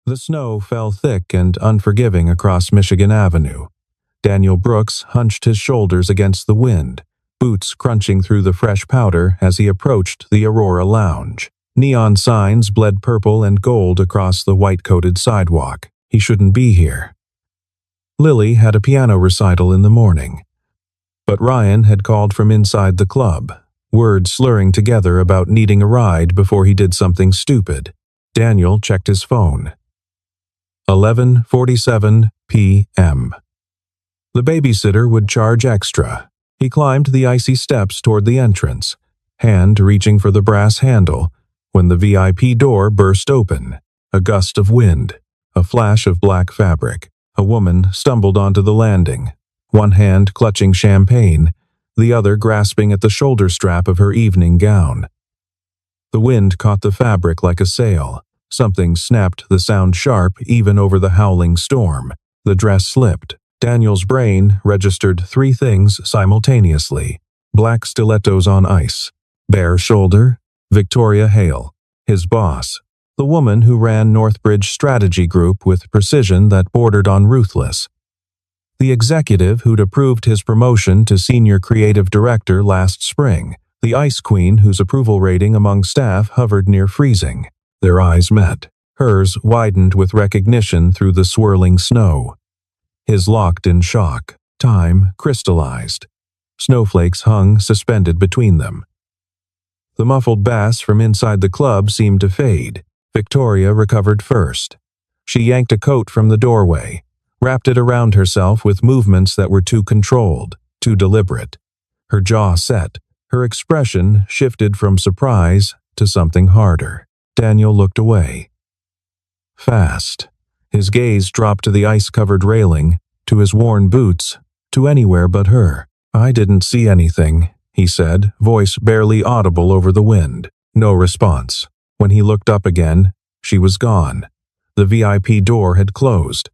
The snow fell thick and unforgiving across Michigan Avenue. Daniel Brooks hunched his shoulders against the wind, boots crunching through the fresh powder as he approached the Aurora Lounge. Neon signs bled purple and gold across the white-coated sidewalk. He shouldn't be here. Lily had a piano recital in the morning. But Ryan had called from inside the club, words slurring together about needing a ride before he did something stupid. Daniel checked his phone. 11:47 p.m. The babysitter would charge extra. He climbed the icy steps toward the entrance, hand reaching for the brass handle, when the VIP door burst open. A gust of wind, a flash of black fabric. A woman stumbled onto the landing, one hand clutching champagne, the other grasping at the shoulder strap of her evening gown. The wind caught the fabric like a sail. Something snapped the sound sharp even over the howling storm. The dress slipped. Daniel's brain registered three things simultaneously. Black stilettos on ice. Bare shoulder. Victoria Hale, his boss. The woman who ran Northbridge Strategy Group with precision that bordered on ruthless. The executive who'd approved his promotion to senior creative director last spring. The ice queen whose approval rating among staff hovered near freezing. Their eyes met. Hers widened with recognition through the swirling snow. His locked in shock. Time crystallized. Snowflakes hung suspended between them. The muffled bass from inside the club seemed to fade. Victoria recovered first. She yanked a coat from the doorway, wrapped it around herself with movements that were too controlled, too deliberate. Her jaw set. Her expression shifted from surprise to something harder. Daniel looked away. Fast. His gaze dropped to the ice-covered railing, to his worn boots, to anywhere but her. "I didn't see anything," he said, voice barely audible over the wind. No response. When he looked up again, she was gone. The VIP door had closed.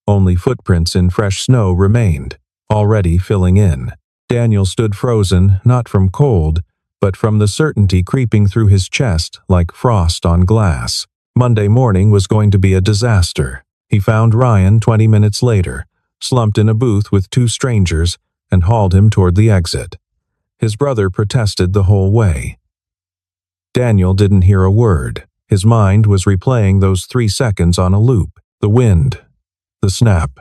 Only footprints in fresh snow remained, already filling in. Daniel stood frozen, not from cold, but from the certainty creeping through his chest like frost on glass. Monday morning was going to be a disaster. He found Ryan 20 minutes later, slumped in a booth with two strangers, and hauled him toward the exit. His brother protested the whole way. Daniel didn't hear a word. His mind was replaying those 3 seconds on a loop. The wind. The snap.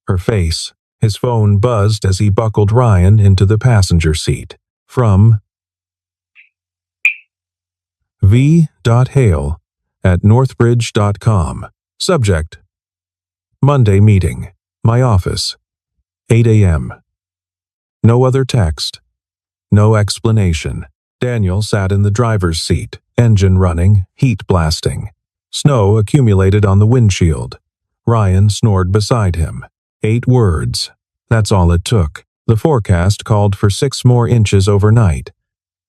Her face. His phone buzzed as he buckled Ryan into the passenger seat. From v.hale@northbridge.com. Subject: Monday meeting. My office. 8 a.m. No other text. No explanation. Daniel sat in the driver's seat, engine running, heat blasting. Snow accumulated on the windshield. Ryan snored beside him. 8 words. That's all it took. The forecast called for 6 more inches overnight.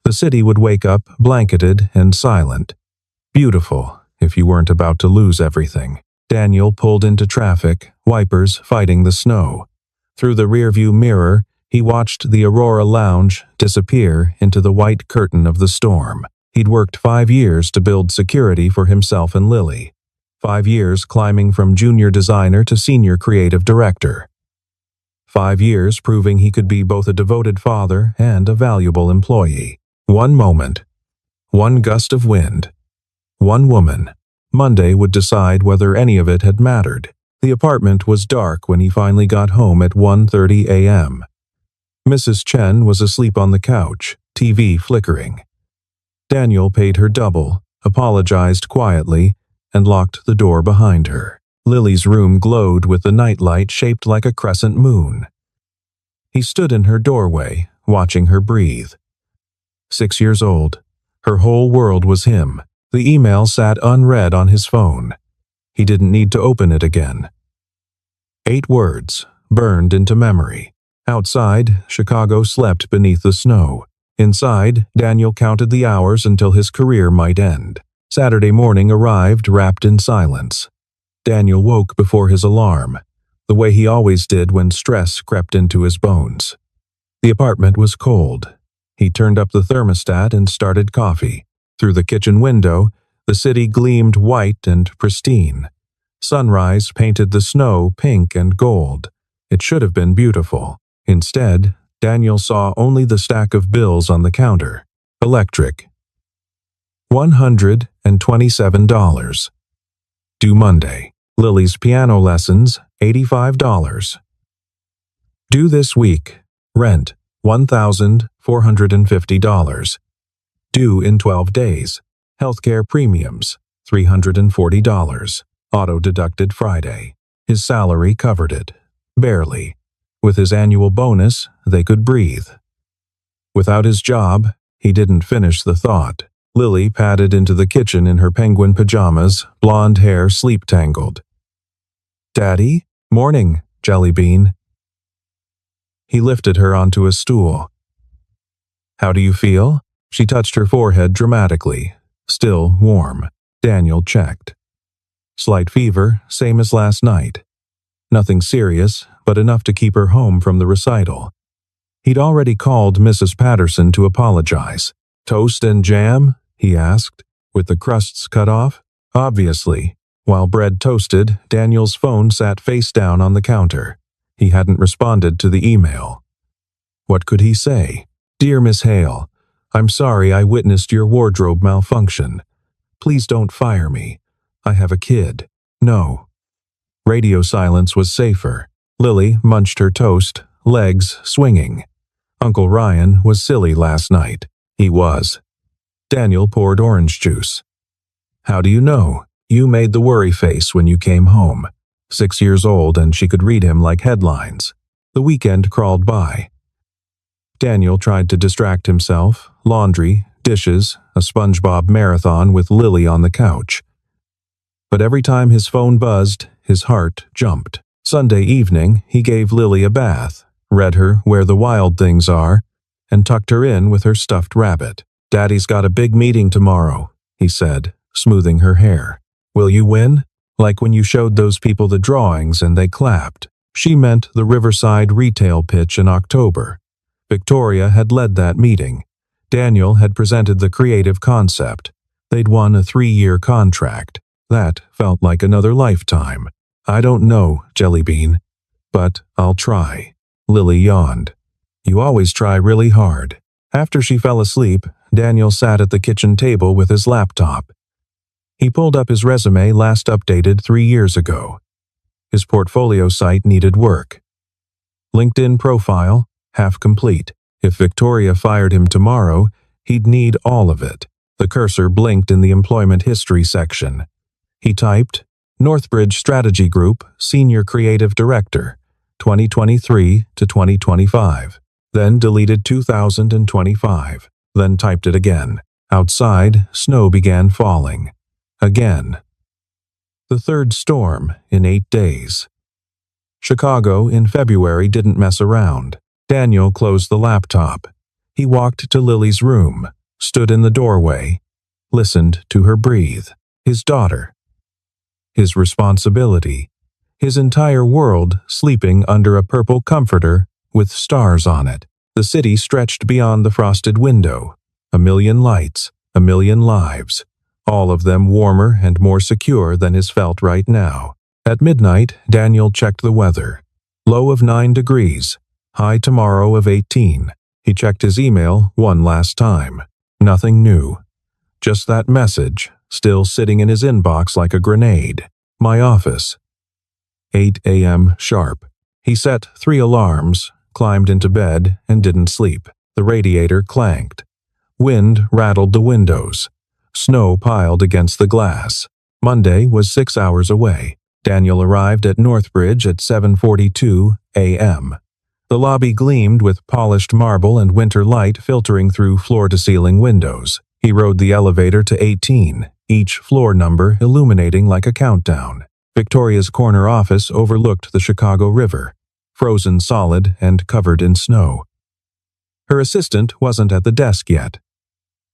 The city would wake up blanketed and silent. Beautiful, if you weren't about to lose everything. Daniel pulled into traffic, wipers fighting the snow. Through the rearview mirror, he watched the Aurora Lounge disappear into the white curtain of the storm. He'd worked 5 years to build security for himself and Lily. 5 years climbing from junior designer to senior creative director. 5 years proving he could be both a devoted father and a valuable employee. One moment. One gust of wind. One woman. Monday would decide whether any of it had mattered. The apartment was dark when he finally got home at 1:30 a.m. Mrs. Chen was asleep on the couch, TV flickering. Daniel paid her double, apologized quietly, and locked the door behind her. Lily's room glowed with the nightlight shaped like a crescent moon. He stood in her doorway, watching her breathe. 6 years old. Her whole world was him. The email sat unread on his phone. He didn't need to open it again. 8 words, burned into memory. Outside, Chicago slept beneath the snow. Inside, Daniel counted the hours until his career might end. Saturday morning arrived wrapped in silence. Daniel woke before his alarm, the way he always did when stress crept into his bones. The apartment was cold. He turned up the thermostat and started coffee. Through the kitchen window, the city gleamed white and pristine. Sunrise painted the snow pink and gold. It should have been beautiful. Instead, Daniel saw only the stack of bills on the counter. Electric. $127. Due Monday. Lily's piano lessons, $85. Due this week. Rent, $1,450. Due in 12 days. Healthcare premiums, $340. Auto-deducted Friday. His salary covered it. Barely. With his annual bonus, they could breathe. Without his job, he didn't finish the thought. Lily padded into the kitchen in her penguin pajamas, blonde hair sleep-tangled. "Daddy? Morning, Jellybean." He lifted her onto a stool. "How do you feel?" She touched her forehead dramatically. Still warm. Daniel checked. Slight fever, same as last night. Nothing serious, but enough to keep her home from the recital. He'd already called Mrs. Patterson to apologize. "Toast and jam?" he asked, with the crusts cut off. Obviously. While bread toasted, Daniel's phone sat face down on the counter. He hadn't responded to the email. What could he say? "Dear Miss Hale, I'm sorry I witnessed your wardrobe malfunction. Please don't fire me. I have a kid." No. Radio silence was safer. Lily munched her toast, legs swinging. Uncle Ryan was silly last night. He was. Daniel poured orange juice. "How do you know? You made the worry face when you came home." 6 years old, and she could read him like headlines. The weekend crawled by. Daniel tried to distract himself. Laundry, dishes, a SpongeBob marathon with Lily on the couch. But every time his phone buzzed, his heart jumped. Sunday evening, he gave Lily a bath, read her Where the Wild Things Are, and tucked her in with her stuffed rabbit. "Daddy's got a big meeting tomorrow," he said, smoothing her hair. "Will you win? Like when you showed those people the drawings and they clapped." She meant the Riverside retail pitch in October. Victoria had led that meeting. Daniel had presented the creative concept. They'd won a 3-year contract. That felt like another lifetime. "I don't know, Jellybean, but I'll try." Lily yawned. "You always try really hard." After she fell asleep, Daniel sat at the kitchen table with his laptop. He pulled up his resume last updated 3 years ago. His portfolio site needed work. LinkedIn profile, half complete. If Victoria fired him tomorrow, he'd need all of it. The cursor blinked in the employment history section. He typed, "Northbridge Strategy Group, Senior Creative Director, 2023 to 2025. Then deleted 2025. Then typed it again. Outside, snow began falling. Again. The third storm in 8 days. Chicago in February didn't mess around. Daniel closed the laptop. He walked to Lily's room, stood in the doorway, listened to her breathe. His daughter. His responsibility. His entire world sleeping under a purple comforter with stars on it. The city stretched beyond the frosted window. A million lights, a million lives. All of them warmer and more secure than is felt right now. At midnight, Daniel checked the weather. Low of 9 degrees. High tomorrow of 18. He checked his email one last time. Nothing new. Just that message, still sitting in his inbox like a grenade. My office. 8 a.m. sharp. He set 3 alarms, climbed into bed, and didn't sleep. The radiator clanked. Wind rattled the windows. Snow piled against the glass. Monday was 6 hours away. Daniel arrived at Northbridge at 7:42 a.m. The lobby gleamed with polished marble and winter light filtering through floor-to-ceiling windows. He rode the elevator to 18, each floor number illuminating like a countdown. Victoria's corner office overlooked the Chicago River, frozen solid and covered in snow. Her assistant wasn't at the desk yet.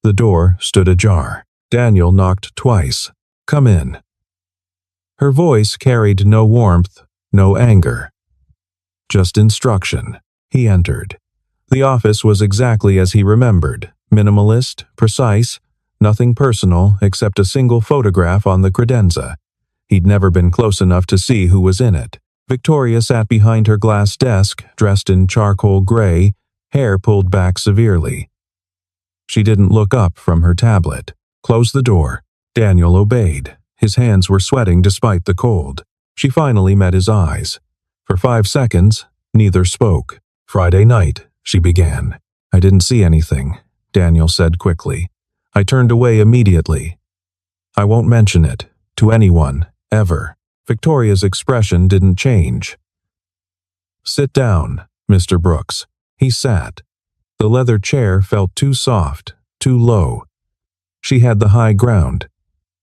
The door stood ajar. Daniel knocked twice. "Come in." Her voice carried no warmth, no anger. Just instruction. He entered. The office was exactly as he remembered. Minimalist, precise, nothing personal except a single photograph on the credenza. He'd never been close enough to see who was in it. Victoria sat behind her glass desk, dressed in charcoal gray, hair pulled back severely. She didn't look up from her tablet. Close the door. Daniel obeyed. His hands were sweating despite the cold. She finally met his eyes. For 5 seconds, neither spoke. "Friday night," she began. "I didn't see anything," Daniel said quickly. "I turned away immediately. I won't mention it to anyone, ever." Victoria's expression didn't change. "Sit down, Mr. Brooks." He sat. The leather chair felt too soft, too low. She had the high ground.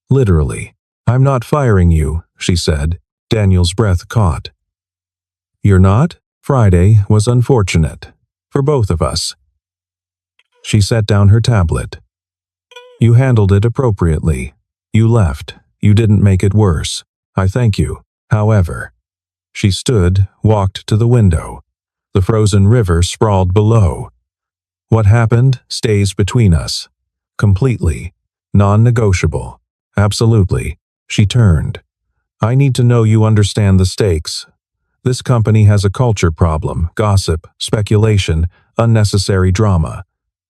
Literally. "I'm not firing you," she said. Daniel's breath caught. "You're not?" Friday was unfortunate. For both of us. She set down her tablet. "You handled it appropriately. You left. You didn't make it worse. I thank you. However." She stood, walked to the window. The frozen river sprawled below. "What happened stays between us. Completely. Non-negotiable. Absolutely." She turned. "I need to know you understand the stakes. This company has a culture problem, gossip, speculation, unnecessary drama.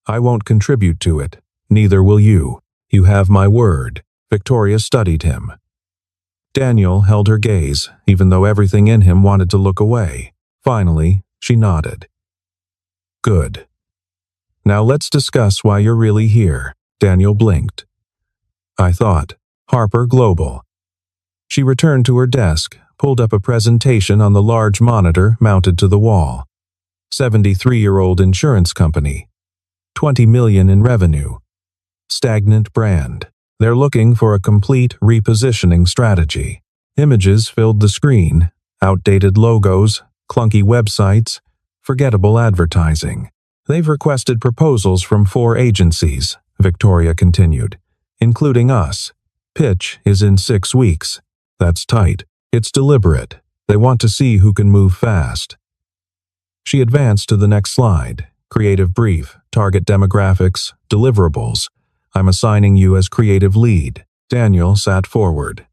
I won't contribute to it. Neither will you. You have my word." Victoria studied him. Daniel held her gaze, even though everything in him wanted to look away. Finally, she nodded. "Good. Now let's discuss why you're really here." Daniel blinked. "I thought, Harper Global." She returned to her desk, pulled up a presentation on the large monitor mounted to the wall. 73-year-old insurance company. 20 million in revenue. Stagnant brand. They're looking for a complete repositioning strategy. Images filled the screen, outdated logos, clunky websites, forgettable advertising. "They've requested proposals from 4 agencies," Victoria continued, "including us. Pitch is in 6 weeks. That's tight. It's deliberate. They want to see who can move fast." She advanced to the next slide. Creative brief, target demographics, deliverables. "I'm assigning you as creative lead." Daniel sat forward.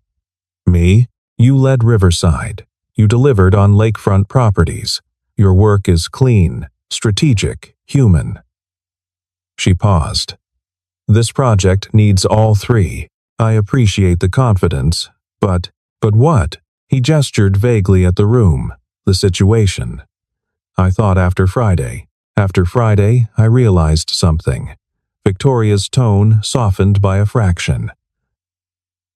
"Me? You led Riverside. You delivered on lakefront properties. Your work is clean, strategic, human." She paused. "This project needs all 3. I appreciate the confidence, but what?" He gestured vaguely at the room, the situation. "I thought after Friday. After Friday, I realized something." Victoria's tone softened by a fraction.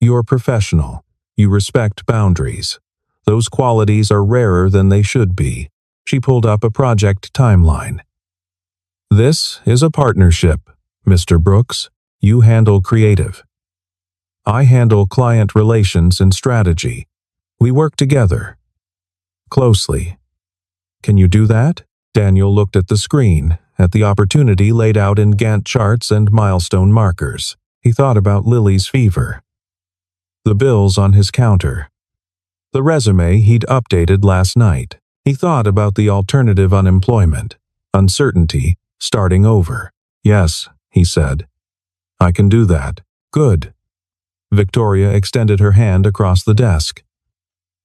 "You're professional. You respect boundaries. Those qualities are rarer than they should be." She pulled up a project timeline. "This is a partnership, Mr. Brooks. You handle creative. I handle client relations and strategy. We work together. Closely. Can you do that?" Daniel looked at the screen, at the opportunity laid out in Gantt charts and milestone markers. He thought about Lily's fever. The bills on his counter. The resume he'd updated last night. He thought about the alternative unemployment, uncertainty, starting over. "Yes," he said. "I can do that." "Good." Victoria extended her hand across the desk.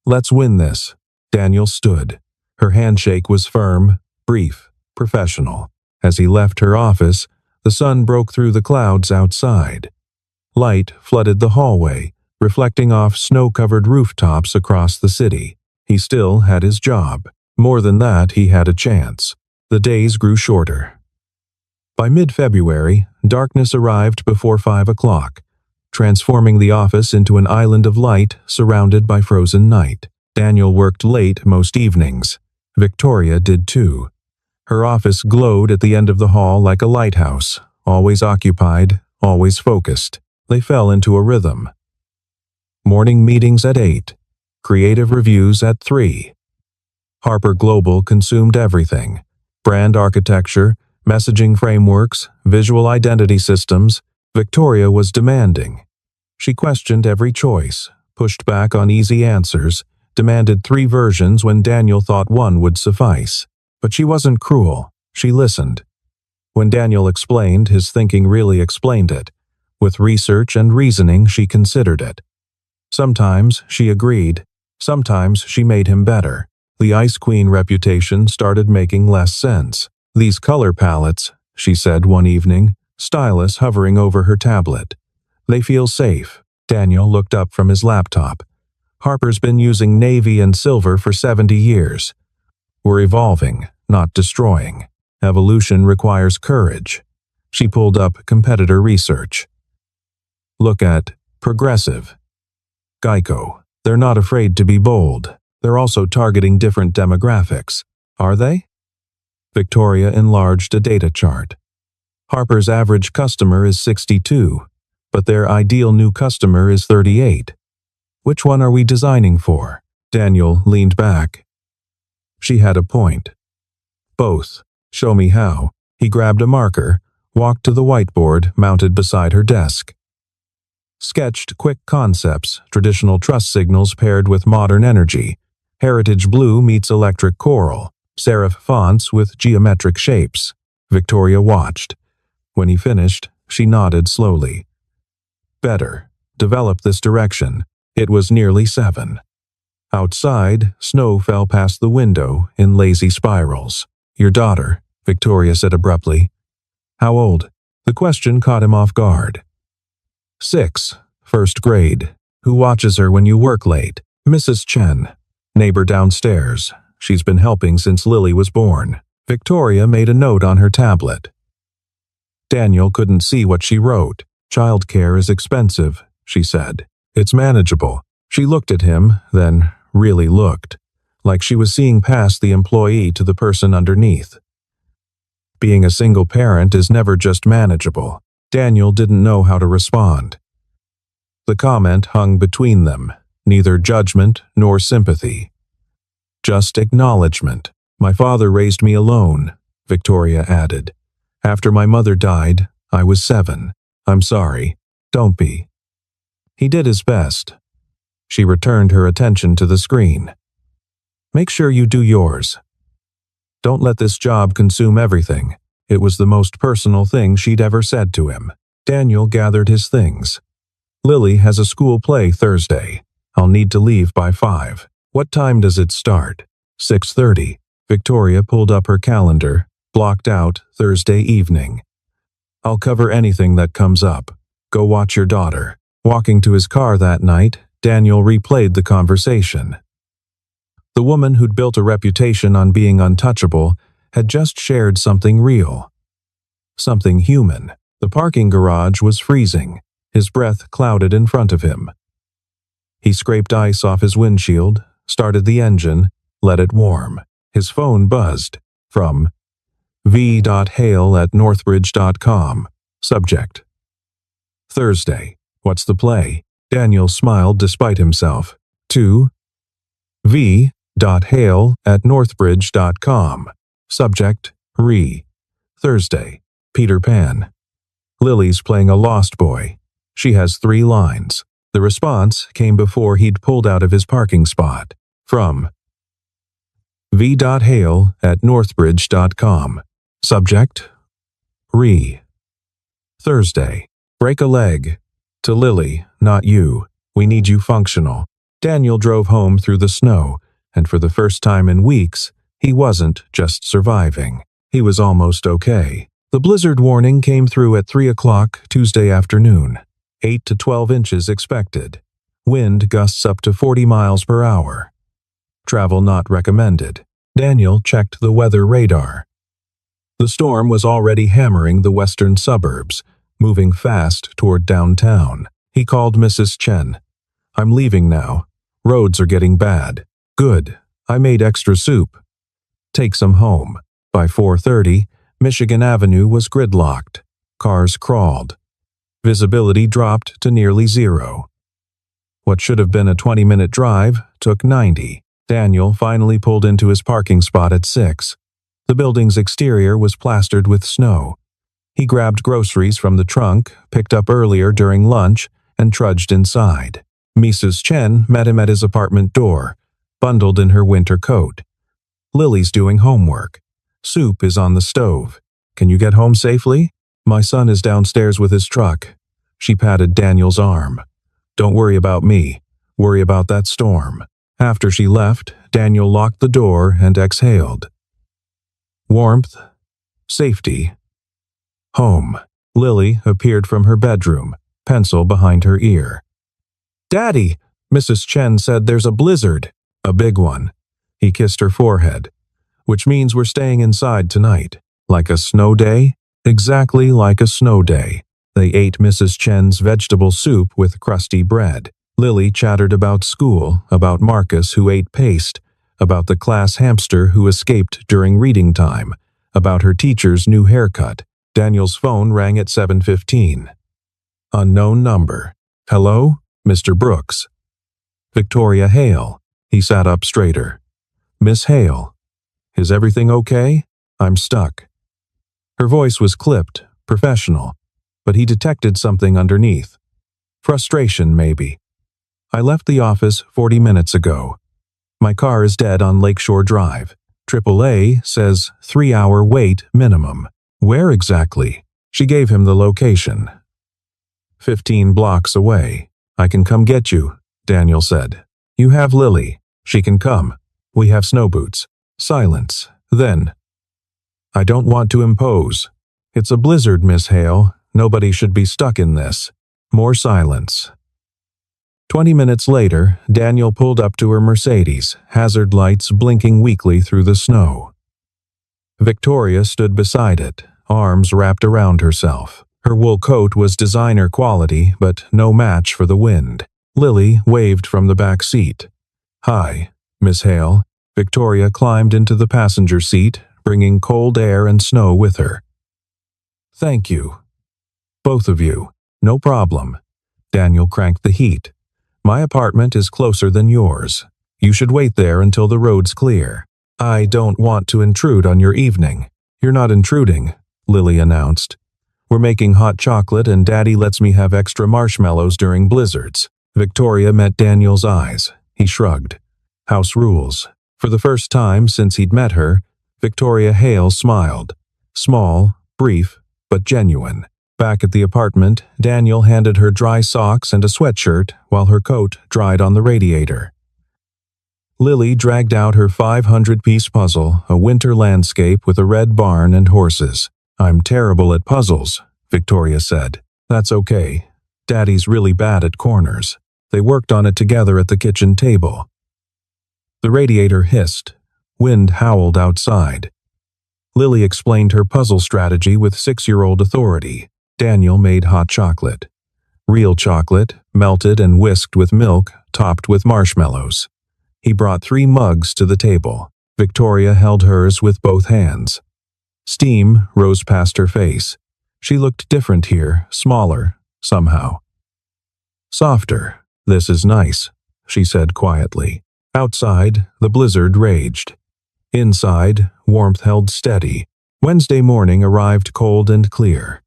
"Let's win this." Daniel stood. Her handshake was firm, brief, professional. As he left her office, the sun broke through the clouds outside. Light flooded the hallway, reflecting off snow-covered rooftops across the city. He still had his job. More than that, he had a chance. The days grew shorter. By mid-February, darkness arrived before 5 o'clock, transforming the office into an island of light surrounded by frozen night. Daniel worked late most evenings. Victoria did too. Her office glowed at the end of the hall like a lighthouse, always occupied, always focused. They fell into a rhythm. Morning meetings at 8. Creative reviews at 3. Harper Global consumed everything. Brand architecture, messaging frameworks, visual identity systems. Victoria was demanding. She questioned every choice, pushed back on easy answers, demanded 3 versions when Daniel thought 1 would suffice. But she wasn't cruel. She listened. When Daniel explained, his thinking really explained it. With research and reasoning, she considered it. Sometimes she agreed. Sometimes she made him better. The Ice Queen reputation started making less sense. "These color palettes," she said one evening, stylus hovering over her tablet. "They feel safe." Daniel looked up from his laptop. "Harper's been using navy and silver for 70 years. We're evolving, not destroying. Evolution requires courage." She pulled up competitor research. "Look at Progressive, Geico. They're not afraid to be bold. They're also targeting different demographics. Are they?" Victoria enlarged a data chart. "Harper's average customer is 62, but their ideal new customer is 38. Which one are we designing for?" Daniel leaned back. She had a point. "Both. Show me how." He grabbed a marker, walked to the whiteboard mounted beside her desk. Sketched quick concepts, traditional trust signals paired with modern energy. Heritage blue meets electric coral. Serif fonts with geometric shapes. Victoria watched. When he finished, she nodded slowly. "Better. Develop this direction." It was nearly 7. Outside, snow fell past the window in lazy spirals. "Your daughter," Victoria said abruptly. "How old?" The question caught him off guard. 6, first grade. "Who watches her when you work late?" "Mrs. Chen. Neighbor downstairs. She's been helping since Lily was born." Victoria made a note on her tablet. Daniel couldn't see what she wrote. "Childcare is expensive," she said. "It's manageable." She looked at him, then really looked, like she was seeing past the employee to the person underneath. Being a single parent is never just manageable. Daniel didn't know how to respond. The comment hung between them, neither judgment nor sympathy. Just acknowledgement. "My father raised me alone," Victoria added. "After my mother died, I was 7. I'm sorry. Don't be." He did his best. She returned her attention to the screen. "Make sure you do yours. Don't let this job consume everything." It was the most personal thing she'd ever said to him. Daniel gathered his things. "Lily has a school play Thursday. I'll need to leave by 5. What time does it start?" 6:30. Victoria pulled up her calendar, blocked out Thursday evening. "I'll cover anything that comes up. Go watch your daughter." Walking to his car that night, Daniel replayed the conversation. The woman who'd built a reputation on being untouchable had just shared something real. Something human. The parking garage was freezing. His breath clouded in front of him. He scraped ice off his windshield, started the engine, let it warm. His phone buzzed. From v.hale@northbridge.com. Subject: Thursday. What's the play? Daniel smiled despite himself. To v.hale@northbridge.com. Subject: Thursday. Peter Pan. Lily's playing a lost boy. She has 3 lines. The response came before he'd pulled out of his parking spot. From v.hale@northbridge.com. Subject: Thursday. Break a leg. To Lily, not you. We need you functional. Daniel drove home through the snow, and for the first time in weeks, he wasn't just surviving. He was almost okay. The blizzard warning came through at 3 o'clock Tuesday afternoon. 8 to 12 inches expected. Wind gusts up to 40 miles per hour. Travel not recommended. Daniel checked the weather radar. The storm was already hammering the western suburbs, moving fast toward downtown. He called Mrs. Chen. "I'm leaving now. Roads are getting bad." "Good. I made extra soup." "Take some home." By 4:30, Michigan Avenue was gridlocked. Cars crawled. Visibility dropped to nearly 0. What should have been a 20-minute drive took 90. Daniel finally pulled into his parking spot at 6. The building's exterior was plastered with snow. He grabbed groceries from the trunk, picked up earlier during lunch, and trudged inside. Mrs. Chen met him at his apartment door, bundled in her winter coat. "Lily's doing homework. Soup is on the stove. Can you get home safely?" "My son is downstairs with his truck." She patted Daniel's arm. "Don't worry about me. Worry about that storm. After she left, Daniel locked the door and exhaled. Warmth, safety, home. Lily appeared from her bedroom, pencil behind her ear. "Daddy," Mrs. Chen said, "there's a blizzard." "A big one." He kissed her forehead. "Which means we're staying inside tonight. Like a snow day?" "Exactly like a snow day." They ate Mrs. Chen's vegetable soup with crusty bread. Lily chattered about school, about Marcus who ate paste, about the class hamster who escaped during reading time, about her teacher's new haircut. Daniel's phone rang at 7:15. Unknown number. "Hello? Mr. Brooks." "Victoria Hale." He sat up straighter. "Miss Hale. Is everything okay? I'm stuck." Her voice was clipped, professional, but he detected something underneath. Frustration, maybe. "I left the office 40 minutes ago. My car is dead on Lakeshore Drive. AAA says 3-hour wait minimum." "Where exactly?" She gave him the location. 15 blocks away. "I can come get you," Daniel said. "You have Lily. She can come. We have snow boots." Silence. Then, "I don't want to impose. It's a blizzard, Miss Hale. Nobody should be stuck in this." More silence. 20 minutes later, Daniel pulled up to her Mercedes, hazard lights blinking weakly through the snow. Victoria stood beside it, arms wrapped around herself. Her wool coat was designer quality, but no match for the wind. Lily waved from the back seat. "Hi, Miss Hale." Victoria climbed into the passenger seat, bringing cold air and snow with her. "Thank you. Both of you. No problem." Daniel cranked the heat. "My apartment is closer than yours. You should wait there until the road's clear. I don't want to intrude on your evening." "You're not intruding," Lily announced. "We're making hot chocolate and Daddy lets me have extra marshmallows during blizzards." Victoria met Daniel's eyes. He shrugged. House rules. For the first time since he'd met her, Victoria Hale smiled. Small, brief, but genuine. Back at the apartment, Daniel handed her dry socks and a sweatshirt while her coat dried on the radiator. Lily dragged out her 500-piece puzzle, a winter landscape with a red barn and horses. "I'm terrible at puzzles," Victoria said. "That's okay. Daddy's really bad at corners." They worked on it together at the kitchen table. The radiator hissed. Wind howled outside. Lily explained her puzzle strategy with 6-year-old authority. Daniel made hot chocolate. Real chocolate, melted and whisked with milk, topped with marshmallows. He brought 3 mugs to the table. Victoria held hers with both hands. Steam rose past her face. She looked different here, smaller, somehow. "Softer. This is nice," she said quietly. Outside, the blizzard raged. Inside, warmth held steady. Wednesday morning arrived cold and clear.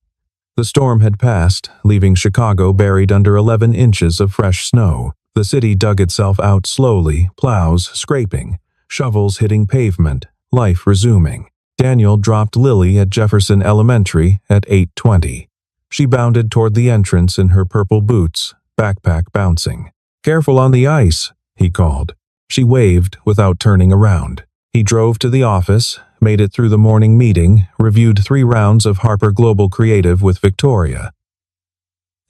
The storm had passed, leaving Chicago buried under 11 inches of fresh snow. The city dug itself out slowly, plows scraping, shovels hitting pavement, life resuming. Daniel dropped Lily at Jefferson Elementary at 8:20. She bounded toward the entrance in her purple boots, backpack bouncing. "Careful on the ice," he called. She waved without turning around. He drove to the office, made it through the morning meeting, reviewed 3 rounds of Harper Global Creative with Victoria.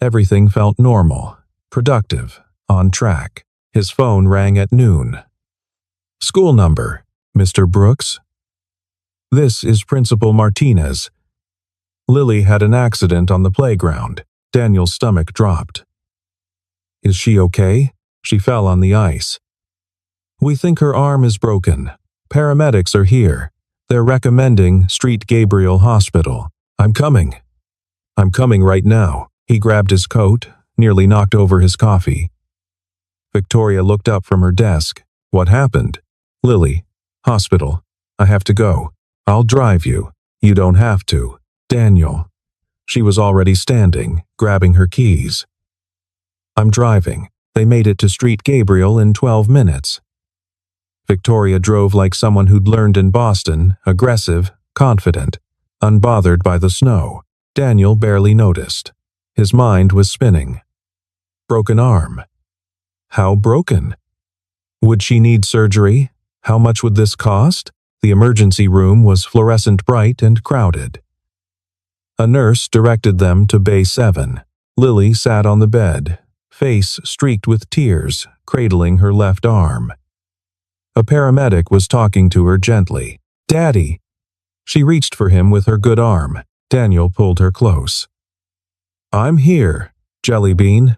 Everything felt normal, productive, on track. His phone rang at noon. "School number, Mr. Brooks?" "This is Principal Martinez." Lily had an accident on the playground. Daniel's stomach dropped. "Is she okay?" She fell on the ice. "We think her arm is broken. Paramedics are here. They're recommending Street Gabriel Hospital." I'm coming right now." He grabbed his coat, nearly knocked over his coffee. Victoria looked up from her desk. "What happened?" "Lily. Hospital. I have to go." "I'll drive you." "You don't have to." "Daniel." She was already standing, grabbing her keys. "I'm driving." They made it to Street Gabriel in 12 minutes. Victoria drove like someone who'd learned in Boston, aggressive, confident, unbothered by the snow. Daniel barely noticed. His mind was spinning. Broken arm. How broken? Would she need surgery? How much would this cost? The emergency room was fluorescent bright and crowded. A nurse directed them to Bay 7. Lily sat on the bed, face streaked with tears, cradling her left arm. A paramedic was talking to her gently. "Daddy!" She reached for him with her good arm. Daniel pulled her close. "I'm here, Jellybean.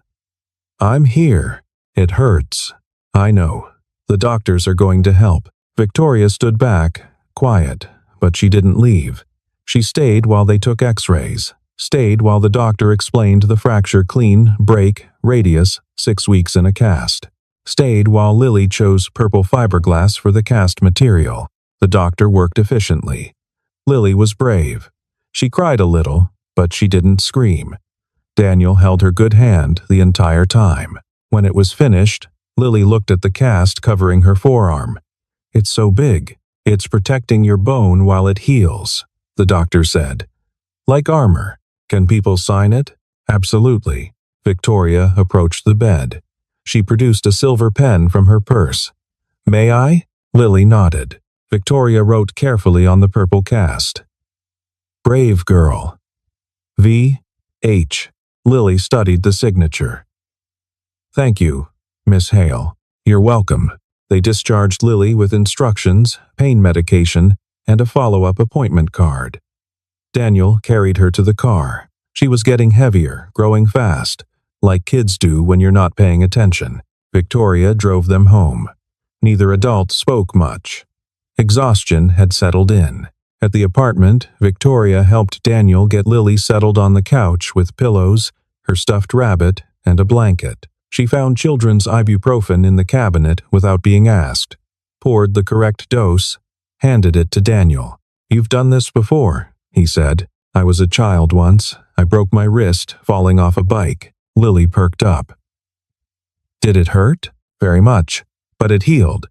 I'm here. It hurts. I know. The doctors are going to help." Victoria stood back, quiet, but she didn't leave. She stayed while they took x-rays, stayed while the doctor explained the fracture clean, break, radius, 6 weeks in a cast. Stayed while Lily chose purple fiberglass for the cast material. The doctor worked efficiently. Lily was brave. She cried a little, but she didn't scream. Daniel held her good hand the entire time. When it was finished, Lily looked at the cast covering her forearm. "It's so big. It's protecting your bone while it heals," the doctor said. "Like armor. Can people sign it?" "Absolutely." Victoria approached the bed. She produced a silver pen from her purse. "May I?" Lily nodded. Victoria wrote carefully on the purple cast. "Brave girl. V.H." Lily studied the signature. "Thank you, Miss Hale." "You're welcome." They discharged Lily with instructions, pain medication, and a follow-up appointment card. Daniel carried her to the car. She was getting heavier, growing fast, like kids do when you're not paying attention. Victoria drove them home. Neither adult spoke much. Exhaustion had settled in. At the apartment, Victoria helped Daniel get Lily settled on the couch with pillows, her stuffed rabbit, and a blanket. She found children's ibuprofen in the cabinet without being asked, poured the correct dose, handed it to Daniel. "You've done this before," he said. "I was a child once. I broke my wrist falling off a bike." Lily perked up. "Did it hurt?" "Very much, but it healed."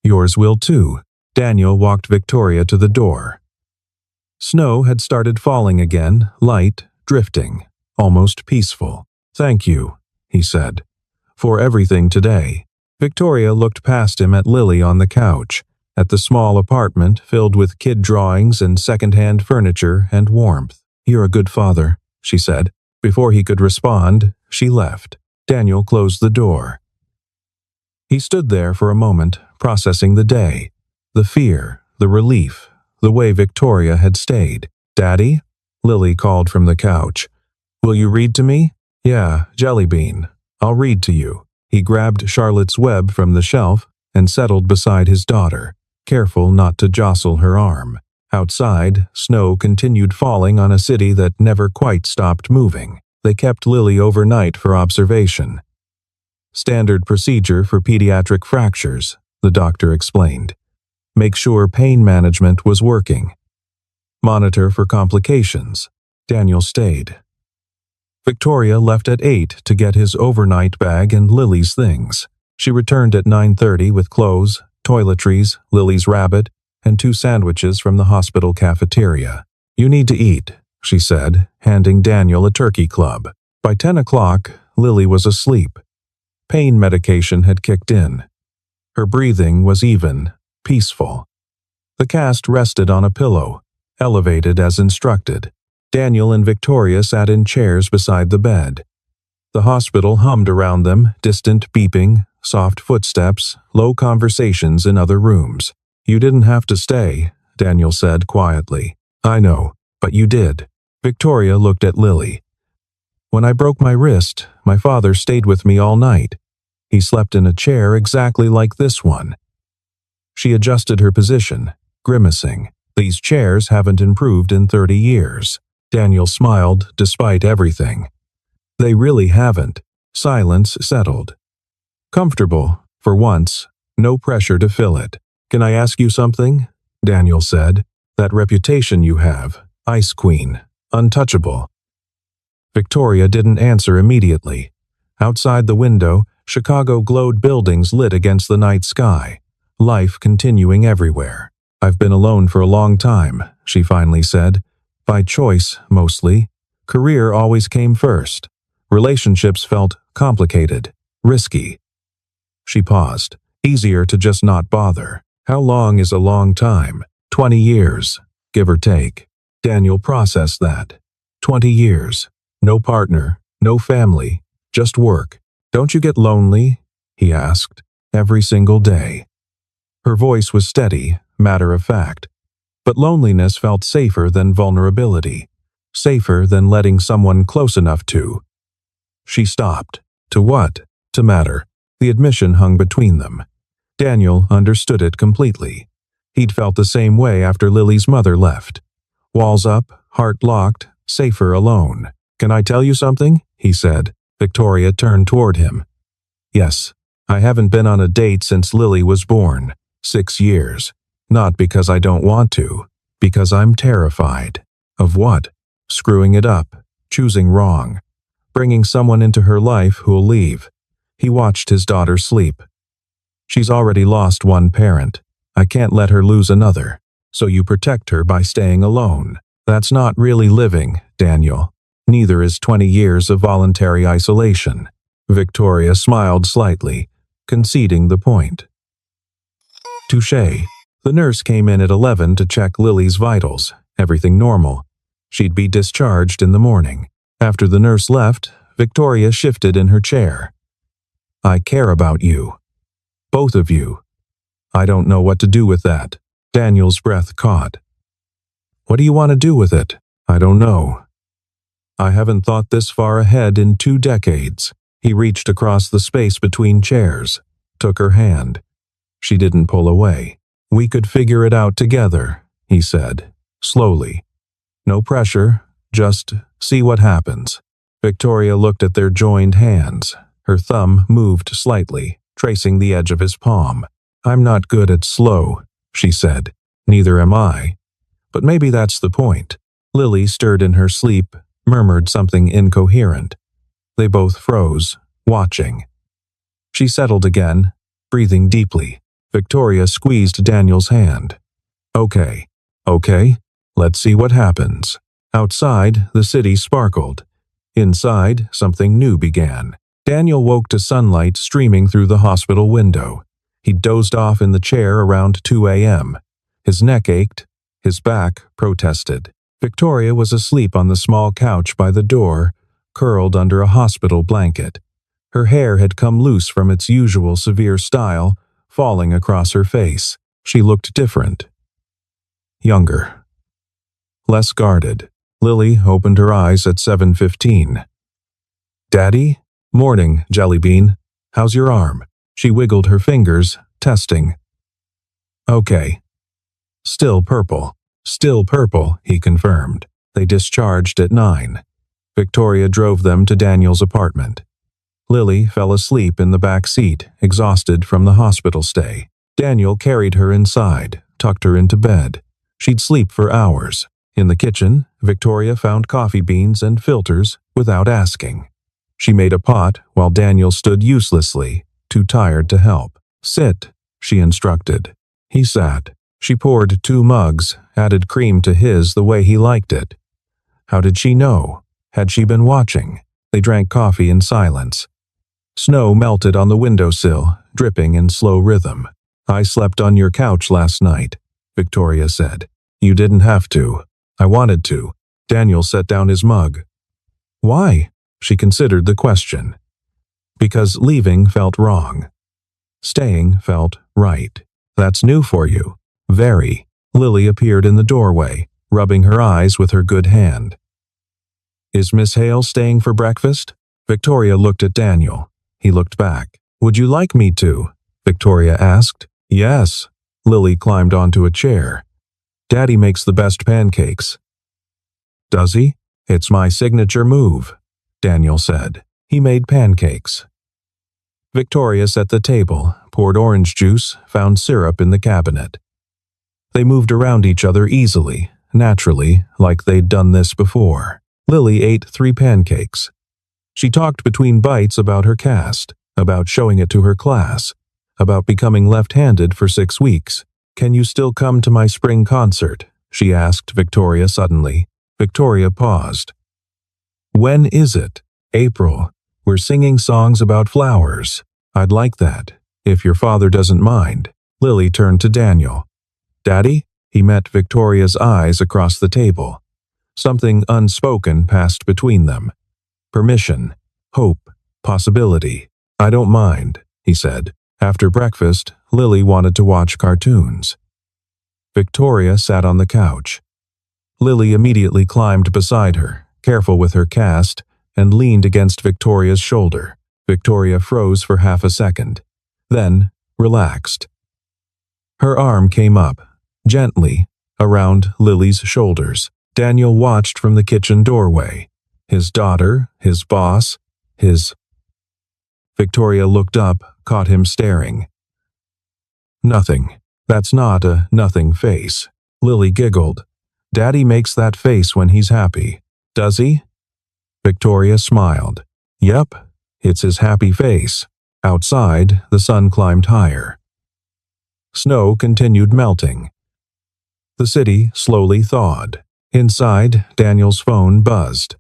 "Yours will too." Daniel walked Victoria to the door. Snow had started falling again, light, drifting, almost peaceful. "Thank you," he said, "for everything today." Victoria looked past him at Lily on the couch, at the small apartment filled with kid drawings and second-hand furniture and warmth. "You're a good father," she said. Before he could respond, she left. Daniel closed the door. He stood there for a moment, processing the day, the fear, the relief, the way Victoria had stayed. "Daddy?" Lily called from the couch. "Will you read to me?" "Yeah, Jellybean. I'll read to you." He grabbed Charlotte's Web from the shelf and settled beside his daughter, careful not to jostle her arm. Outside, snow continued falling on a city that never quite stopped moving. They kept Lily overnight for observation. "Standard procedure for pediatric fractures," the doctor explained. "Make sure pain management was working. Monitor for complications." Daniel stayed. Victoria left at 8 to get his overnight bag and Lily's things. She returned at 9:30 with clothes, toiletries, Lily's rabbit, and 2 sandwiches from the hospital cafeteria. "You need to eat," she said, handing Daniel a turkey club. By 10 o'clock, Lily was asleep. Pain medication had kicked in. Her breathing was even, peaceful. The cast rested on a pillow, elevated as instructed. Daniel and Victoria sat in chairs beside the bed. The hospital hummed around them, distant beeping, soft footsteps, low conversations in other rooms. "You didn't have to stay," Daniel said quietly. "I know, but you did." Victoria looked at Lily. "When I broke my wrist, my father stayed with me all night. He slept in a chair exactly like this one." She adjusted her position, grimacing. "These chairs haven't improved in 30 years. Daniel smiled despite everything. "They really haven't." Silence settled. Comfortable, for once, no pressure to fill it. "Can I ask you something?" Daniel said. "That reputation you have, Ice Queen, untouchable." Victoria didn't answer immediately. Outside the window, Chicago glowed buildings lit against the night sky, life continuing everywhere. "I've been alone for a long time," she finally said. "By choice, mostly. Career always came first. Relationships felt complicated, Risky. She paused. Easier to just not bother. How long is a long time? 20 years, give or take. Daniel processed that. 20 years. No partner, no family, just work. Don't you get lonely? He asked. Every single day. Her voice was steady, matter of fact. But loneliness felt safer than vulnerability. Safer than letting someone close enough to. She stopped. To what? To matter. The admission hung between them. Daniel understood it completely. He'd felt the same way after Lily's mother left. Walls up, heart locked, safer alone. Can I tell you something? He said. Victoria turned toward him. Yes. I haven't been on a date since Lily was born. 6 years. Not because I don't want to. Because I'm terrified. Of what? Screwing it up. Choosing wrong. Bringing someone into her life who'll leave. He watched his daughter sleep. She's already lost one parent. I can't let her lose another. So you protect her by staying alone. That's not really living, Daniel. Neither is 20 years of voluntary isolation. Victoria smiled slightly, conceding the point. Touché. The nurse came in at 11 to check Lily's vitals. Everything normal. She'd be discharged in the morning. After the nurse left, Victoria shifted in her chair. I care about you. Both of you. I don't know what to do with that. Daniel's breath caught. What do you want to do with it? I don't know. I haven't thought this far ahead in 2 decades. He reached across the space between chairs, took her hand. She didn't pull away. We could figure it out together, he said, slowly. No pressure, just see what happens. Victoria looked at their joined hands. Her thumb moved slightly, tracing the edge of his palm. I'm not good at slow, she said. Neither am I. But maybe that's the point. Lily stirred in her sleep, murmured something incoherent. They both froze, watching. She settled again, breathing deeply. Victoria squeezed Daniel's hand. Okay, let's see what happens. Outside, the city sparkled. Inside, something new began. Daniel woke to sunlight streaming through the hospital window. He dozed off in the chair around 2 a.m. His neck ached. His back protested. Victoria was asleep on the small couch by the door, curled under a hospital blanket. Her hair had come loose from its usual severe style, falling across her face. She looked different. Younger. Less guarded. Lily opened her eyes at 7:15. Daddy? Morning, Jellybean. How's your arm? She wiggled her fingers, testing. Okay. Still purple, he confirmed. They discharged at 9. Victoria drove them to Daniel's apartment. Lily fell asleep in the back seat, exhausted from the hospital stay. Daniel carried her inside, tucked her into bed. She'd sleep for hours. In the kitchen, Victoria found coffee beans and filters without asking. She made a pot while Daniel stood uselessly, too tired to help. Sit, she instructed. He sat. She poured 2 mugs, added cream to his the way he liked it. How did she know? Had she been watching? They drank coffee in silence. Snow melted on the windowsill, dripping in slow rhythm. I slept on your couch last night, Victoria said. You didn't have to. I wanted to. Daniel set down his mug. Why? She considered the question. Because leaving felt wrong. Staying felt right. That's new for you. Very. Lily appeared in the doorway, rubbing her eyes with her good hand. Is Miss Hale staying for breakfast? Victoria looked at Daniel. He looked back. Would you like me to? Victoria asked. Yes. Lily climbed onto a chair. Daddy makes the best pancakes. Does he? It's my signature move, Daniel said. He made pancakes. Victoria set the table, poured orange juice, found syrup in the cabinet. They moved around each other easily, naturally, like they'd done this before. Lily ate 3 pancakes. She talked between bites about her cast, about showing it to her class, about becoming left-handed for 6 weeks. Can you still come to my spring concert? She asked Victoria suddenly. Victoria paused. When is it? April. We're singing songs about flowers. I'd like that, if your father doesn't mind. Lily turned to Daniel. Daddy? He met Victoria's eyes across the table. Something unspoken passed between them. Permission, hope, possibility. I don't mind, he said. After breakfast, Lily wanted to watch cartoons. Victoria sat on the couch. Lily immediately climbed beside her, careful with her cast, and leaned against Victoria's shoulder. Victoria froze for half a second, then relaxed. Her arm came up, gently, around Lily's shoulders. Daniel watched from the kitchen doorway. His daughter, his boss, his... Victoria looked up, caught him staring. Nothing. That's not a nothing face. Lily giggled. Daddy makes that face when he's happy. Does he? Victoria smiled. Yep, it's his happy face. Outside, the sun climbed higher. Snow continued melting. The city slowly thawed. Inside, Daniel's phone buzzed.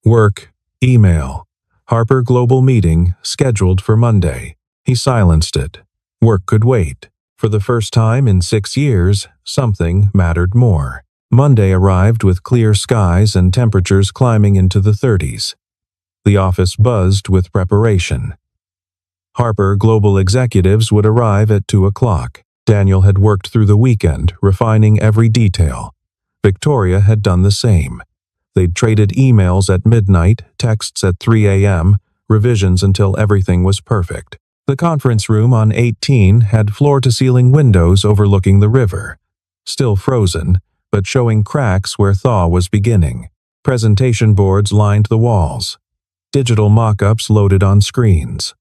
Work, email, Harper Global meeting scheduled for Monday. He silenced it. Work could wait. For the first time in 6 years, something mattered more. Monday arrived with clear skies and temperatures climbing into the 30s. The office buzzed with preparation. Harper Global executives would arrive at 2 o'clock. Daniel had worked through the weekend, refining every detail. Victoria had done the same. They'd traded emails at midnight, texts at 3 a.m., revisions until everything was perfect. The conference room on 18 had floor-to-ceiling windows overlooking the river, still frozen, but showing cracks where thaw was beginning. Presentation boards lined the walls. Digital mock-ups loaded on screens.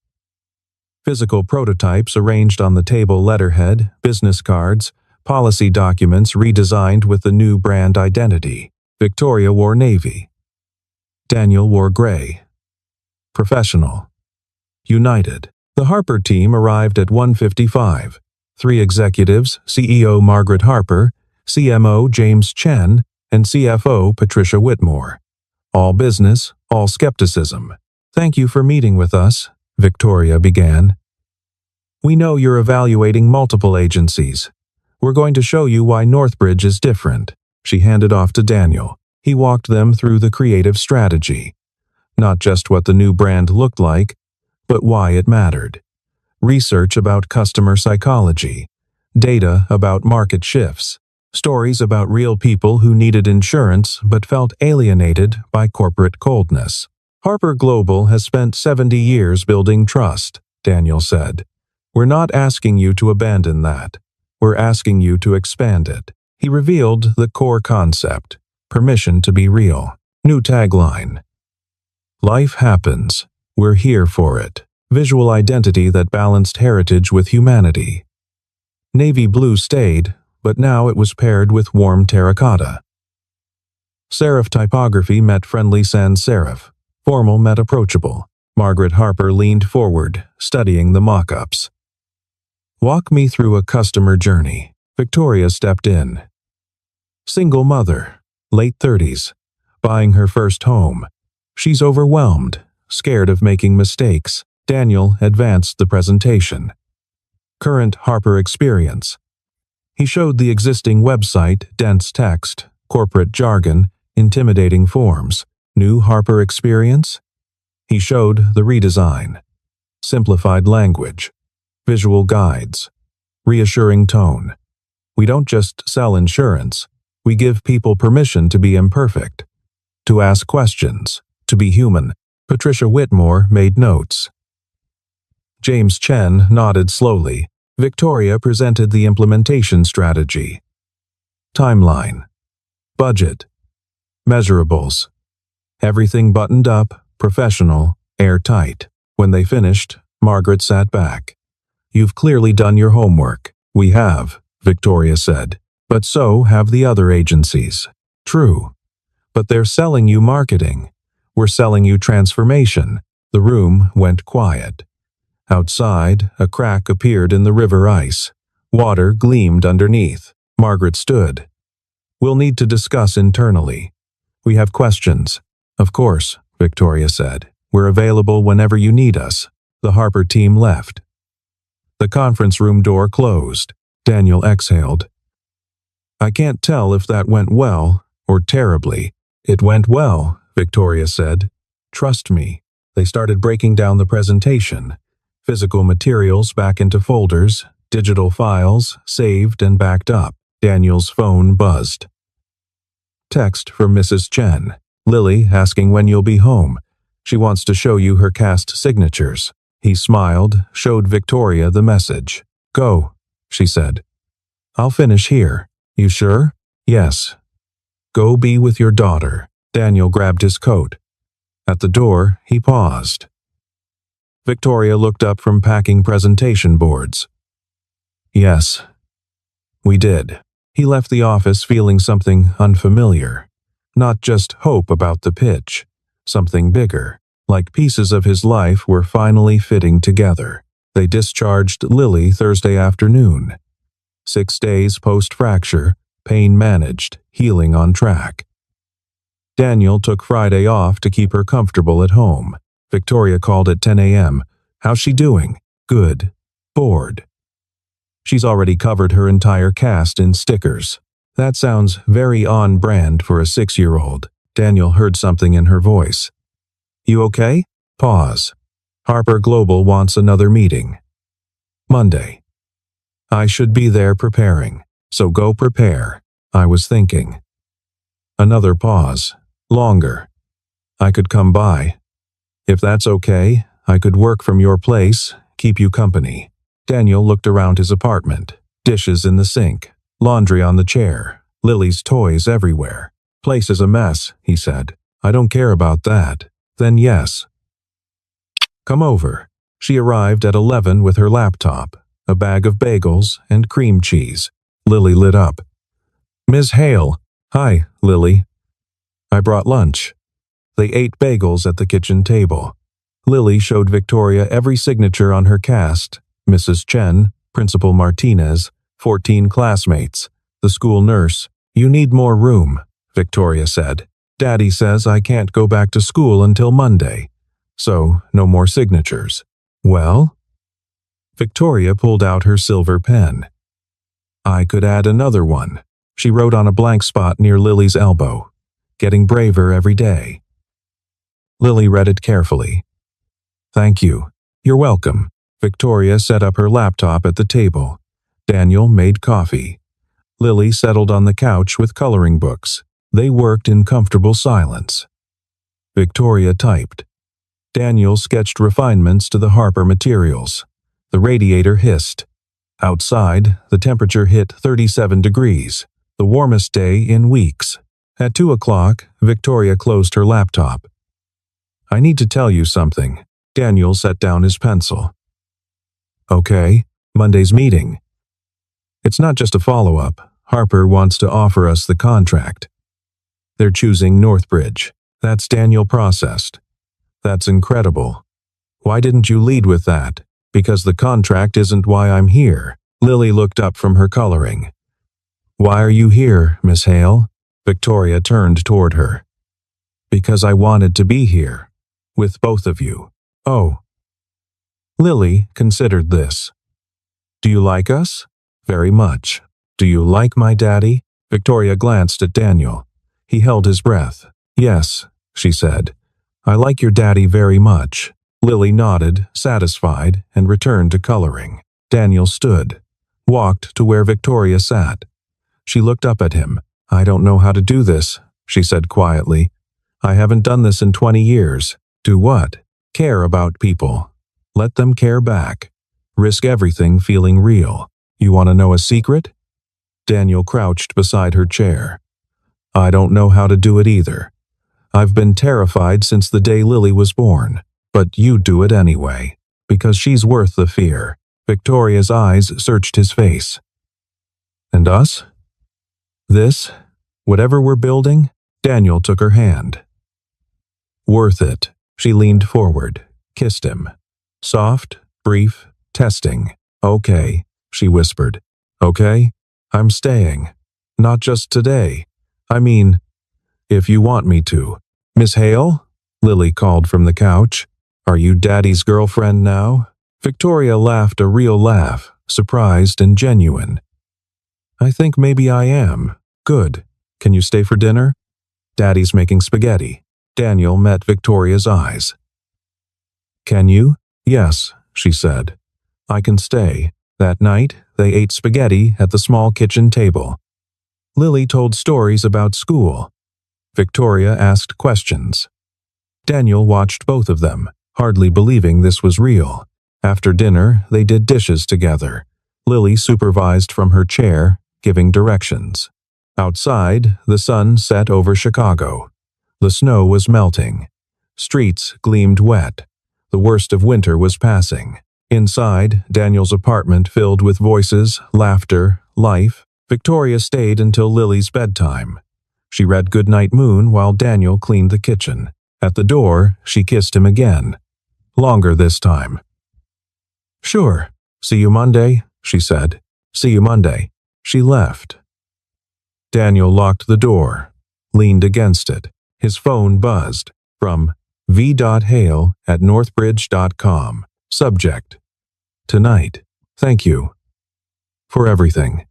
Physical prototypes arranged on the table letterhead, business cards, policy documents redesigned with the new brand identity. Victoria wore navy. Daniel wore gray. Professional. United. The Harper team arrived at 1:55. 3 executives, CEO Margaret Harper, CMO James Chen, and CFO Patricia Whitmore. All business, all skepticism. Thank you for meeting with us, Victoria began. We know you're evaluating multiple agencies. We're going to show you why Northbridge is different. She handed off to Daniel. He walked them through the creative strategy. Not just what the new brand looked like, but why it mattered. Research about customer psychology. Data about market shifts. Stories about real people who needed insurance but felt alienated by corporate coldness. Harper Global has spent 70 years building trust, Daniel said. We're not asking you to abandon that. We're asking you to expand it. He revealed the core concept, permission to be real. New tagline. Life happens. We're here for it. Visual identity that balanced heritage with humanity. Navy blue stayed, but now it was paired with warm terracotta. Serif typography met friendly sans serif. Formal met approachable. Margaret Harper leaned forward, studying the mock-ups. Walk me through a customer journey. Victoria stepped in. Single mother, late 30s, buying her first home. She's overwhelmed, scared of making mistakes. Daniel advanced the presentation. Current Harper experience. He showed the existing website, dense text, corporate jargon, intimidating forms. New Harper experience? He showed the redesign. Simplified language. Visual guides. Reassuring tone. We don't just sell insurance. We give people permission to be imperfect. To ask questions. To be human. Patricia Whitmore made notes. James Chen nodded slowly. Victoria presented the implementation strategy. Timeline. Budget. Measurables. Everything buttoned up, professional, airtight. When they finished, Margaret sat back. You've clearly done your homework. We have, Victoria said. But so have the other agencies. True. But they're selling you marketing. We're selling you transformation. The room went quiet. Outside, a crack appeared in the river ice. Water gleamed underneath. Margaret stood. We'll need to discuss internally. We have questions. Of course, Victoria said. We're available whenever you need us." The Harper team left. The conference room door closed. Daniel exhaled. "I can't tell if that went well or terribly." "It went well," Victoria said. "Trust me." They started breaking down the presentation. Physical materials back into folders, digital files saved and backed up. Daniel's phone buzzed. Text from Mrs. Chen. "Lily asking when you'll be home. She wants to show you her cast signatures." He smiled, showed Victoria the message. "Go," she said. "I'll finish here." "You sure?" "Yes." "Go be with your daughter." Daniel grabbed his coat. At the door, he paused. Victoria looked up from packing presentation boards. "Yes, we did." He left the office feeling something unfamiliar. Not just hope about the pitch, something bigger, like pieces of his life were finally fitting together. They discharged Lily Thursday afternoon. 6 days post-fracture, pain managed, healing on track. Daniel took Friday off to keep her comfortable at home. Victoria called at 10 a.m. "How's she doing?" "Good. Bored." "She's already covered her entire cast in stickers." That sounds very on-brand for a 6-year-old. Daniel heard something in her voice. "You okay?" Pause. "Harper Global wants another meeting. Monday." "I should be there preparing, so go prepare." "I was thinking." Another pause. Longer. "I could come by. If that's okay, I could work from your place, keep you company." Daniel looked around his apartment. Dishes in the sink, laundry on the chair, Lily's toys everywhere. "Place is a mess," he said. "I don't care about that." "Then yes." "Come over." She arrived at 11 with her laptop, a bag of bagels, and cream cheese. Lily lit up. "Ms. Hale." "Hi, Lily." "I brought lunch." They ate bagels at the kitchen table. Lily showed Victoria every signature on her cast: Mrs. Chen, Principal Martinez, 14 classmates, the school nurse. "You need more room," Victoria said. "Daddy says I can't go back to school until Monday, so no more signatures." "Well?" Victoria pulled out her silver pen. "I could add another one." She wrote on a blank spot near Lily's elbow. "Getting braver every day." Lily read it carefully. "Thank you." "You're welcome." Victoria set up her laptop at the table. Daniel made coffee. Lily settled on the couch with coloring books. They worked in comfortable silence. Victoria typed. Daniel sketched refinements to the Harper materials. The radiator hissed. Outside, the temperature hit 37 degrees, the warmest day in weeks. At 2 o'clock, Victoria closed her laptop. "I need to tell you something." Daniel set down his pencil. "Okay, Monday's meeting. It's not just a follow-up. Harper wants to offer us the contract. They're choosing Northbridge." That's Daniel processed. "That's incredible. Why didn't you lead with that?" "Because the contract isn't why I'm here." Lily looked up from her coloring. "Why are you here, Miss Hale?" Victoria turned toward her. "Because I wanted to be here. With both of you." "Oh." Lily considered this. "Do you like us?" "Very much." "Do you like my daddy?" Victoria glanced at Daniel. He held his breath. "Yes," she said. "I like your daddy very much." Lily nodded, satisfied, and returned to coloring. Daniel stood, walked to where Victoria sat. She looked up at him. "I don't know how to do this," she said quietly. "I haven't done this in 20 years. Do what? Care about people. Let them care back. Risk everything feeling real. You want to know a secret?" Daniel crouched beside her chair. "I don't know how to do it either. I've been terrified since the day Lily was born. But you do it anyway. Because she's worth the fear." Victoria's eyes searched his face. "And us? This? Whatever we're building?" Daniel took her hand. "Worth it." She leaned forward, kissed him. Soft, brief, testing. "Okay," she whispered. "Okay? I'm staying. Not just today. I mean, if you want me to." "Miss Hale?" Lily called from the couch. Are you Daddy's girlfriend now? Victoria laughed a real laugh, surprised and genuine. I think maybe I am. Good. Can you stay for dinner? Daddy's making spaghetti. Daniel met Victoria's eyes. Can you? Yes, she said. I can stay. That night, they ate spaghetti at the small kitchen table. Lily told stories about school. Victoria asked questions. Daniel watched both of them, hardly believing this was real. After dinner, they did dishes together. Lily supervised from her chair, giving directions. Outside, the sun set over Chicago. The snow was melting. Streets gleamed wet. The worst of winter was passing. Inside, Daniel's apartment filled with voices, laughter, life. Victoria stayed until Lily's bedtime. She read Goodnight Moon while Daniel cleaned the kitchen. At the door, she kissed him again. Longer this time. Sure. See you Monday, she said. See you Monday. She left. Daniel locked the door, leaned against it. His phone buzzed from v.hale@northbridge.com. Subject: Tonight. Thank you. For everything.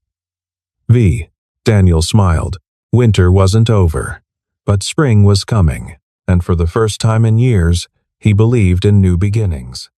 V. Daniel smiled. Winter wasn't over, but spring was coming, and for the first time in years, he believed in new beginnings.